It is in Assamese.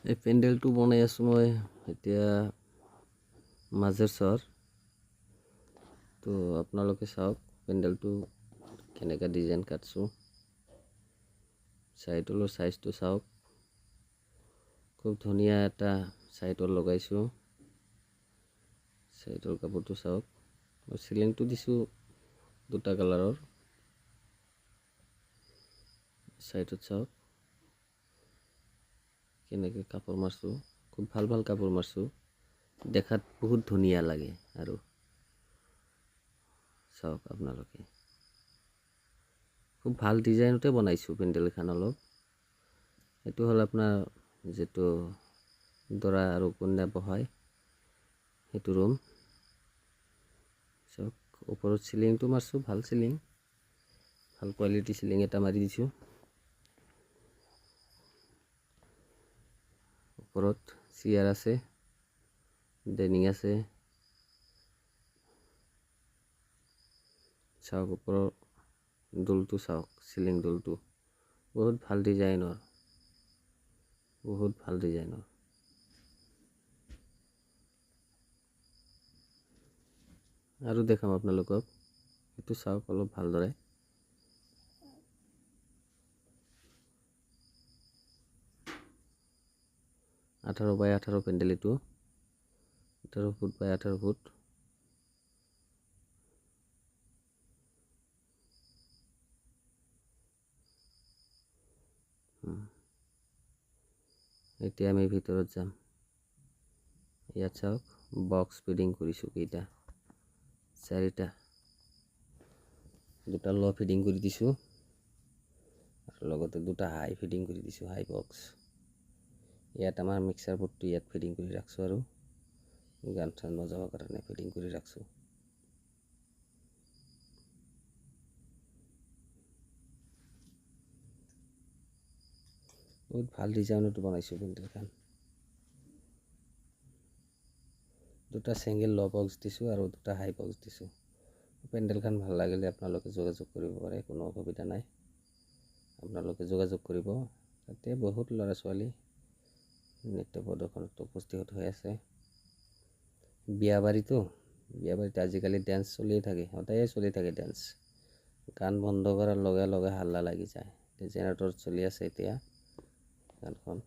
এই পেণ্ডেলটো বনাই আছোঁ মই এতিয়া মাজৰ চৰ। তো আপোনালোকে চাওক পেণ্ডেলটো কেনেকৈ ডিজাইন কাটছোঁ। চাইডলৰ চাইজটো চাওক, খুব ধুনীয়া এটা চাইডৰ লগাইছোঁ। চাইডৰ কাপোৰটো চাওক, চিলিংটো দিছোঁ দুটা কালাৰৰ। চাইডত চাওক কেনেকৈ কাপোৰ মাৰছোঁ, খুব ভাল ভাল কাপোৰ মাৰছোঁ, দেখাত বহুত ধুনীয়া লাগে। আৰু চাওক আপোনালোকে খুব ভাল ডিজাইনতে বনাইছোঁ পেণ্ডেলখন। অলপ এইটো হ'ল আপোনাৰ যিটো দৰা আৰু কন্যা বহায় সেইটো ৰুম। চাওক ওপৰত চিলিংটো মাৰছোঁ, ভাল চিলিং, ভাল কোৱালিটি চিলিং এটা মাৰি দিছোঁ। ওপৰত চেয়াৰ আছে, ডাইনিং আছে। চাওক ওপৰৰ দোলটো চাওক, চিলিং দোলটো বহুত ভাল ডিজাইনৰ, বহুত ভাল ডিজাইনৰ। আৰু দেখাম আপোনালোকক, এইটো চাওক অলপ ভালদৰে। 18 বাই 18 পেণ্ডেল, এইটো 18 ফুট বাই 18 ফুট। এতিয়া আমি ভিতৰত যাম। ইয়াত চাওক বক্স ফিডিং কৰিছোঁ কেইটা, 4টা। দুটা ল ফিডিং কৰি দিছোঁ আৰু লগতে দুটা হাই ফিডিং কৰি দিছোঁ, হাই বক্স। ইয়াত আমাৰ মিক্সাৰ বৰ্ডটো ইয়াত ফিডিং কৰি ৰাখছোঁ আৰু গান চান বজাবৰ কাৰণে ফিডিং কৰি ৰাখছোঁ। বহুত ভাল ডিজাইনতো বনাইছোঁ পেণ্ডেলখন। দুটা ছিংগল ল বক্স দিছোঁ আৰু দুটা হাই বক্স দিছোঁ। পেণ্ডেলখন ভাল লাগিলে আপোনালোকে যোগাযোগ কৰিব পাৰে, কোনো অসুবিধা নাই। আপোনালোকে যোগাযোগ কৰিব। তাতে বহুত ল'ৰা ছোৱালী নৃত্য প্ৰদৰ্শনত উপস্থিত হৈ আছে। বিয়াবাৰীতো, বিয়াবাৰীত আজিকালি ডেন্স চলিয়ে থাকে, সদায়ে চলি থাকে ডেন্স। গান বন্ধ কৰাৰ লগে লগে হাল্লা লাগি যায়। জেনেৰেটৰ চলি আছে এতিয়া গানখন।